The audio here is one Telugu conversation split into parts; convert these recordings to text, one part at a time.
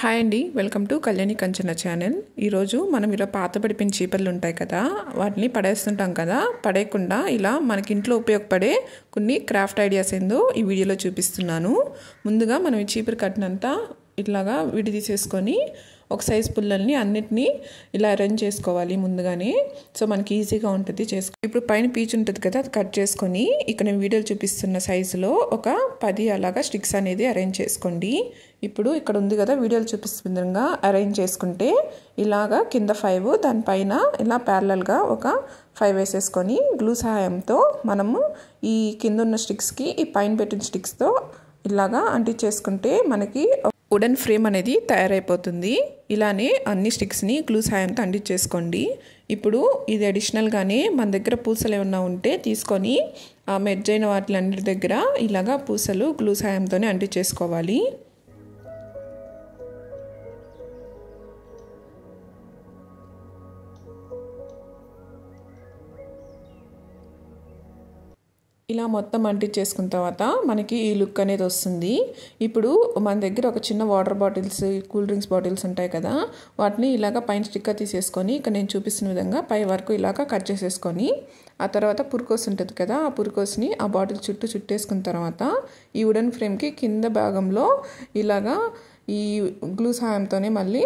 హాయ్ అండి, వెల్కమ్ టు కళ్యాణి కంచన ఛానల్. ఈరోజు మనం ఇలా పాత పడిపోయిన చీపుర్లు ఉంటాయి కదా, వాటిని పడేస్తుంటాం కదా. పడేయకుండా ఇలా మనకి ఇంట్లో ఉపయోగపడే కొన్ని క్రాఫ్ట్ ఐడియాస్ ఏందో ఈ వీడియోలో చూపిస్తున్నాను. ముందుగా మనం ఈ చీపురు కట్టినంతా ఇట్లాగా విడి తీసేసుకొని ఒక సైజ్ పుల్లల్ని అన్నిటినీ ఇలా అరేంజ్ చేసుకోవాలి ముందుగానే. సో మనకి ఈజీగా ఉంటుంది ఇప్పుడు పైన పీచు ఉంటుంది కదా, అది కట్ చేసుకొని ఇక్కడ నేను వీడియోలో చూపిస్తున్న సైజులో ఒక 10 అలాగా స్టిక్స్ అనేది అరేంజ్ చేసుకోండి. ఇప్పుడు ఇక్కడ ఉంది కదా, వీడియోలో చూపిస్తున్న విధంగా అరేంజ్ చేసుకుంటే ఇలాగా కింద 5, దానిపైన ఇలా ప్యారలల్గా ఒక 5 వేసేసుకొని గ్లూ సహాయంతో మనము ఈ కింద ఉన్న స్టిక్స్కి ఈ పైన పెట్టిన స్టిక్స్తో ఇలాగా అంటించేసుకుంటే మనకి వుడెన్ ఫ్రేమ్ అనేది తయారైపోతుంది. ఇలానే అన్ని స్టిక్స్ని గ్లూ సహాయంతో అంటించేసుకోండి. ఇప్పుడు ఇది అడిషనల్గానే మన దగ్గర పూసలు ఏమన్నా ఉంటే తీసుకొని ఆ మెర్జ్ అయిన వాటిలన్నిటి దగ్గర ఇలాగా పూసలు గ్లూ సహాయంతోనే అంటించేసుకోవాలి. ఇలా మొత్తం అంటించేసుకున్న తర్వాత మనకి ఈ లుక్ అనేది వస్తుంది. ఇప్పుడు మన దగ్గర ఒక చిన్న water bottles, cool drinks bottles ఉంటాయి కదా, వాటిని ఇలాగ పైన స్టిక్కర్ తీసేసుకొని ఇక్కడ నేను చూపిస్తున్న విధంగా పై వరకు ఇలాగ కట్ చేసేసుకొని ఆ తర్వాత పురుకోస్ ఉంటుంది కదా, ఆ పురుకోస్ని ఆ బాటిల్ చుట్టూ చుట్టేసుకున్న తర్వాత ఈ వుడెన్ ఫ్రేమ్కి కింద భాగంలో ఇలాగా ఈ గ్లూ సహాయంతోనే మళ్ళీ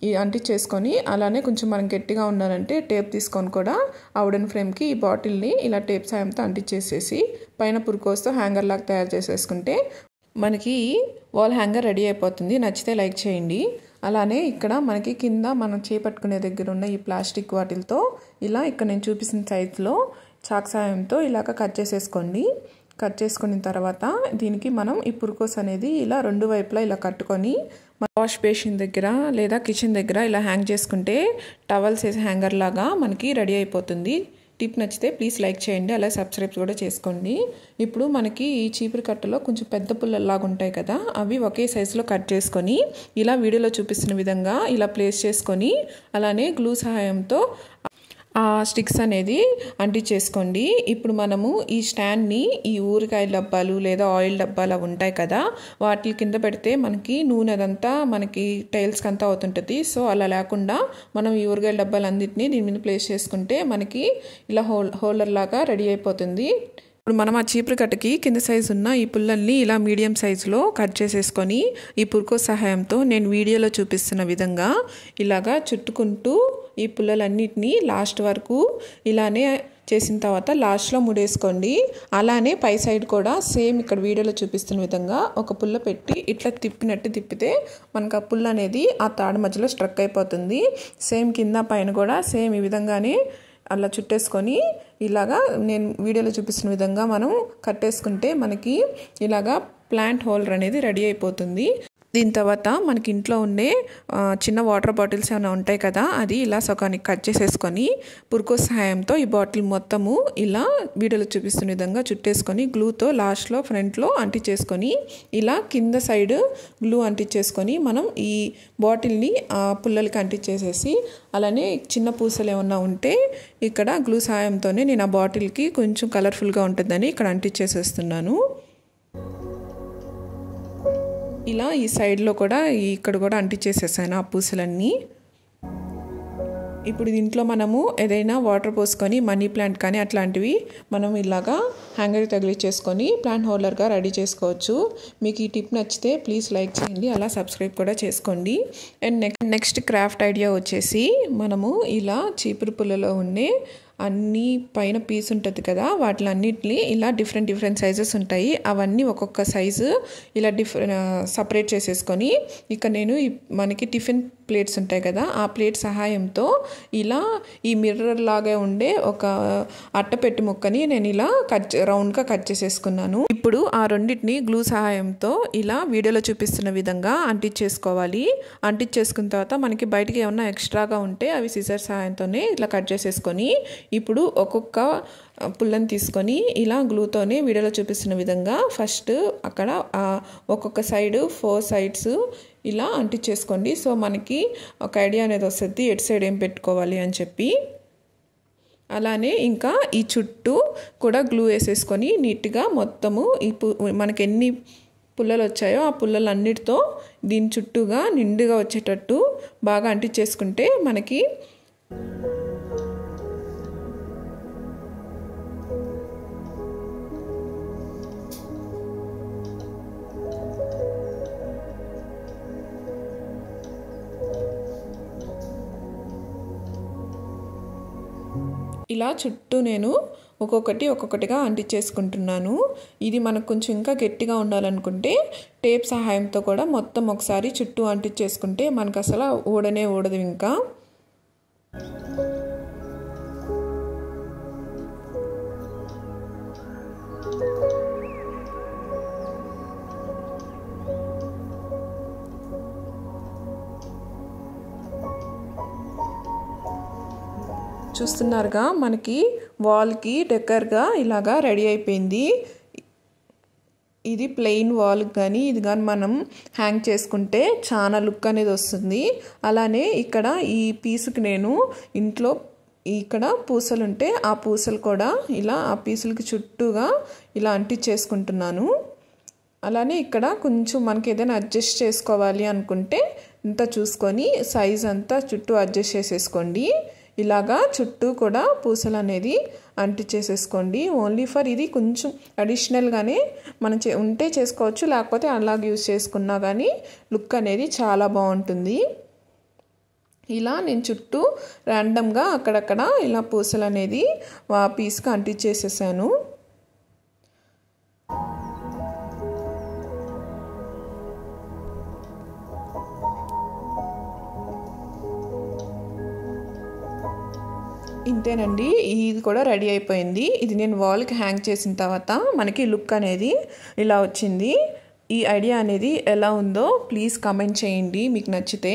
ఈ అంటించేసుకొని అలానే కొంచెం మనం గట్టిగా ఉన్నారంటే టేప్ తీసుకొని కూడా ఆ వుడెన్ ఫ్రేమ్కి ఈ బాటిల్ని ఇలా టేప్ సాయంతో అంటించేసేసి పైన పురుకోస్తో హ్యాంగర్ లాగా తయారు చేసేసుకుంటే మనకి వాల్ హ్యాంగర్ రెడీ అయిపోతుంది. నచ్చితే లైక్ చేయండి. అలానే ఇక్కడ మనకి కింద మనం చేపట్టుకునే దగ్గర ఉన్న ఈ ప్లాస్టిక్ వాటిల్తో ఇలా ఇక్కడ నేను చూపిస్తున్న సైజులో చాక్ సాయంతో ఇలాగ కట్ చేసేసుకోండి. కట్ చేసుకున్న తర్వాత దీనికి మనం ఈ పురుకోస్ అనేది ఇలా రెండు వైపులా ఇలా కట్టుకొని వాష్ బేసిన్ దగ్గర లేదా కిచెన్ దగ్గర ఇలా హ్యాంగ్ చేసుకుంటే టవల్స్ వేసే హ్యాంగర్ లాగా మనకి రెడీ అయిపోతుంది. టిప్ నచ్చితే ప్లీజ్ లైక్ చేయండి, అలా సబ్స్క్రైబ్ కూడా చేసుకోండి. ఇప్పుడు మనకి ఈ చీపురు కట్టలో కొంచెం పెద్ద పుల్లలాగా ఉంటాయి కదా, అవి ఒకే సైజులో కట్ చేసుకొని ఇలా వీడియోలో చూపిస్తున్న విధంగా ఇలా ప్లేస్ చేసుకొని అలానే గ్లూ సహాయంతో ఆ స్టిక్స్ అనేది అంటించేసుకోండి. ఇప్పుడు మనము ఈ స్టాండ్ని ఈ ఊరగాయ డబ్బాలు లేదా ఆయిల్ డబ్బాలు అవి ఉంటాయి కదా, వాటి కింద పెడితే మనకి నూనె అదంతా మనకి టైల్స్కి అంతా అవుతుంటుంది. సో అలా లేకుండా మనం ఈ ఊరగాయ డబ్బాలు అన్నిటినీ దీని మీద ప్లేస్ చేసుకుంటే మనకి ఇలా హోల్డర్ లాగా రెడీ అయిపోతుంది. ఇప్పుడు మనం ఆ చీపురు కట్టకి కింద సైజు ఉన్న ఈ పుల్లల్ని ఇలా మీడియం సైజులో కట్ చేసేసుకొని ఈ పురుకో సహాయంతో నేను వీడియోలో చూపిస్తున్న విధంగా ఇలాగా చుట్టుకుంటూ ఈ పుల్లలన్నిటినీ లాస్ట్ వరకు ఇలానే చేసిన తర్వాత లాస్ట్లో ముడేసుకోండి. అలానే పై సైడ్ కూడా సేమ్ ఇక్కడ వీడియోలో చూపిస్తున్న విధంగా ఒక పుల్ల పెట్టి ఇట్లా తిప్పినట్టు తిప్పితే మనకు ఆ పుల్ల అనేది ఆ తాడు మధ్యలో స్ట్రక్ అయిపోతుంది. సేమ్ కింద పైన కూడా సేమ్ ఈ విధంగానే అలా చుట్టేసుకొని ఇలాగా నేను వీడియోలో చూపిస్తున్న విధంగా మనం కట్టేసుకుంటే మనకి ఇలాగా ప్లాంట్ హోల్డర్ అనేది రెడీ అయిపోతుంది. దీని తర్వాత మనకి ఇంట్లో ఉండే చిన్న వాటర్ బాటిల్స్ ఏమైనా ఉంటాయి కదా, అది ఇలా సగానికి కట్ చేసేసుకొని పురుకో సహాయంతో ఈ బాటిల్ మొత్తము ఇలా వీడియోలో చూపిస్తున్న విధంగా చుట్టేసుకొని గ్లూతో లాస్ట్లో ఫ్రంట్లో అంటించేసుకొని ఇలా కింద సైడ్ గ్లూ అంటించేసుకొని మనం ఈ బాటిల్ని పుల్లలకి అంటించేసేసి అలానే చిన్న పూసలు ఏమన్నా ఉంటే ఇక్కడ గ్లూ సహాయంతోనే నేను ఆ బాటిల్కి కొంచెం కలర్ఫుల్గా ఉంటుందని ఇక్కడ అంటించేసేస్తున్నాను. ఇలా ఈ సైడ్లో కూడా ఇక్కడ కూడా అంటించేసేసాను ఆ పూసలన్నీ. ఇప్పుడు దీంట్లో మనము ఏదైనా వాటర్ పోసుకొని మనీ ప్లాంట్ కానీ అట్లాంటివి మనం ఇలాగా హ్యాంగర్ తగిలించేసుకొని ప్లాంట్ హోల్డర్గా రెడీ చేసుకోవచ్చు. మీకు ఈ టిప్ నచ్చితే ప్లీజ్ లైక్ చేయండి, అలా సబ్స్క్రైబ్ కూడా చేసుకోండి. అండ్ నెక్స్ట్ క్రాఫ్ట్ ఐడియా వచ్చేసి మనము ఇలా చీపురు పుల్లలో ఉండే అన్నీ పైన పీస్ ఉంటుంది కదా, వాటిలన్నిటిని ఇలా డిఫరెంట్ సైజెస్ ఉంటాయి, అవన్నీ ఒక్కొక్క సైజు ఇలా సపరేట్ చేసేసుకొని ఇక్కడ నేను మనకి టిఫిన్ ప్లేట్స్ ఉంటాయి కదా, ఆ ప్లేట్ సహాయంతో ఇలా ఈ మిర్రర్ లాగా ఉండే ఒక అట్టపెట్టి ముక్కని నేను ఇలా రౌండ్గా కట్ చేసేసుకున్నాను. ఇప్పుడు ఆ రెండింటిని గ్లూ సహాయంతో ఇలా వీడియోలో చూపిస్తున్న విధంగా అంటించేసుకోవాలి. అంటించేసుకున్న తర్వాత మనకి బయటికి ఏమన్నా ఎక్స్ట్రాగా ఉంటే అవి సిజర్ సహాయంతోనే ఇట్లా కట్ చేసేసుకొని ఇప్పుడు ఒక్కొక్క పుల్లని తీసుకొని ఇలా గ్లూతోనే వీడియోలో చూపిస్తున్న విధంగా ఫస్ట్ అక్కడ ఒక్కొక్క సైడ్ 4 సైడ్స్ ఇలా అంటించేసుకోండి. సో మనకి ఒక ఐడియా అనేది వస్తుంది ఎటు సైడ్ ఏం పెట్టుకోవాలి అని చెప్పి. అలానే ఇంకా ఈ చుట్టూ కూడా గ్లూ వేసేసుకొని నీట్గా మొత్తము మనకి ఎన్ని పుల్లలు వచ్చాయో ఆ పుల్లలన్నిటితో దీని చుట్టూగా నిండుగా వచ్చేటట్టు బాగా అంటించేసుకుంటే మనకి ఇలా చుట్టూ నేను ఒక్కొక్కటిగా అంటించేసుకుంటున్నాను. ఇది మనకు కొంచెం ఇంకా గట్టిగా ఉండాలనుకుంటే టేప్ సహాయంతో కూడా మొత్తం ఒకసారి చుట్టూ అంటించేసుకుంటే మనకు అసలు ఊడనే ఊడదు ఇంకా. చూస్తున్నారుగా మనకి వాల్కి డెకర్గా ఇలాగా రెడీ అయిపోయింది. ఇది ప్లెయిన్ వాల్ కానీ ఇది కానీ మనం హ్యాంగ్ చేసుకుంటే చాలా లుక్ అనేది వస్తుంది. అలానే ఇక్కడ ఈ పీస్కి నేను ఇంట్లో ఇక్కడ పూసలు ఉంటే ఆ పూసలు కూడా ఇలా ఆ పీసులకి చుట్టూగా ఇలా అంటించేసుకుంటున్నాను. అలానే ఇక్కడ కొంచెం మనకి ఏదైనా అడ్జస్ట్ చేసుకోవాలి అనుకుంటే ఇంత చూసుకొని సైజ్ అంతా చుట్టూ అడ్జస్ట్ చేసేసుకోండి. ఇలాగా చుట్టూ కూడా పూసలు అనేది అంటించేసేసుకోండి. ఓన్లీ ఫర్ ఇది కొంచెం అడిషనల్గానే మనం ఉంటే చేసుకోవచ్చు, లేకపోతే అలాగ యూజ్ చేసుకున్నా కానీ లుక్ అనేది చాలా బాగుంటుంది. ఇలా నేను చుట్టూ ర్యాండమ్గా అక్కడక్కడ ఇలా పూసలు అనేది పీస్కి అంటించేసేసాను. ఇంతేనండి, ఇది కూడా రెడీ అయిపోయింది. ఇది నేను వాల్కి హ్యాంగ్ చేసిన తర్వాత మనకి లుక్ అనేది ఇలా వచ్చింది. ఈ ఐడియా అనేది ఎలా ఉందో ప్లీజ్ కామెంట్ చేయండి మీకు నచ్చితే.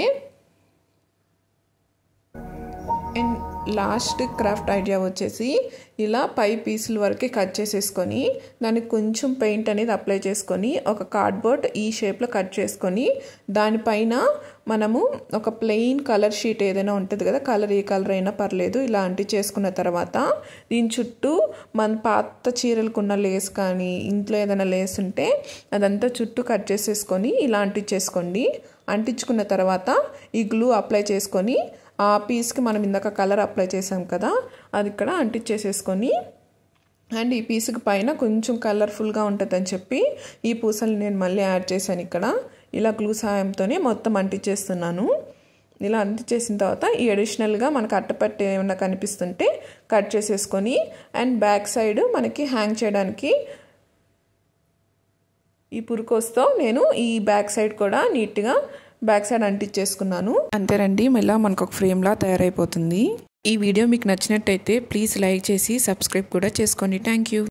అండ్ లాస్ట్ క్రాఫ్ట్ ఐడియా వచ్చేసి ఇలా పై పీసుల వరకే కట్ చేసేసుకొని దానికి కొంచెం పెయింట్ అనేది అప్లై చేసుకొని ఒక కార్డ్బోర్డ్ ఈ షేప్లో కట్ చేసుకొని దానిపైన మనము ఒక ప్లెయిన్ కలర్ షీట్ ఏదైనా ఉంటుంది కదా, కలర్ ఏ కలర్ అయినా పర్లేదు, ఇలా అంటించేసుకున్న తర్వాత దీని చుట్టూ మన పాత చీరలకున్న లేస్ కానీ ఇంట్లో ఏదైనా లేస్ ఉంటే అదంతా చుట్టూ కట్ చేసేసుకొని ఇలా అంటించేసుకోండి. అంటించుకున్న తర్వాత ఈ గ్లూ అప్లై చేసుకొని ఆ పీస్కి మనం ఇందాక కలర్ అప్లై చేసాం కదా అది ఇక్కడ అంటించేసేసుకొని అండ్ ఈ పీస్కి పైన కొంచెం కలర్ఫుల్గా ఉంటుందని చెప్పి ఈ పూసలు నేను మళ్ళీ యాడ్ చేశాను. ఇక్కడ ఇలా గ్లూ సహాయంతోనే మొత్తం అంటించేస్తున్నాను. ఇలా అంటించేసిన తర్వాత ఈ అడిషనల్గా మనకు అట్టపట్టి ఏమన్నా కనిపిస్తుంటే కట్ చేసేసుకొని అండ్ బ్యాక్ సైడ్ మనకి హ్యాంగ్ చేయడానికి ఈ పురుకోస్తో నేను ఈ బ్యాక్ సైడ్ కూడా నీట్గా బ్యాక్ సైడ్ అంటించేసుకున్నాను. అంతేనండి, మళ్ళీ మనకు ఒక ఫ్రేమ్లా తయారైపోతుంది. ఈ వీడియో మీకు నచ్చినట్టయితే ప్లీజ్ లైక్ చేసి సబ్స్క్రైబ్ కూడా చేసుకోండి. Thank you.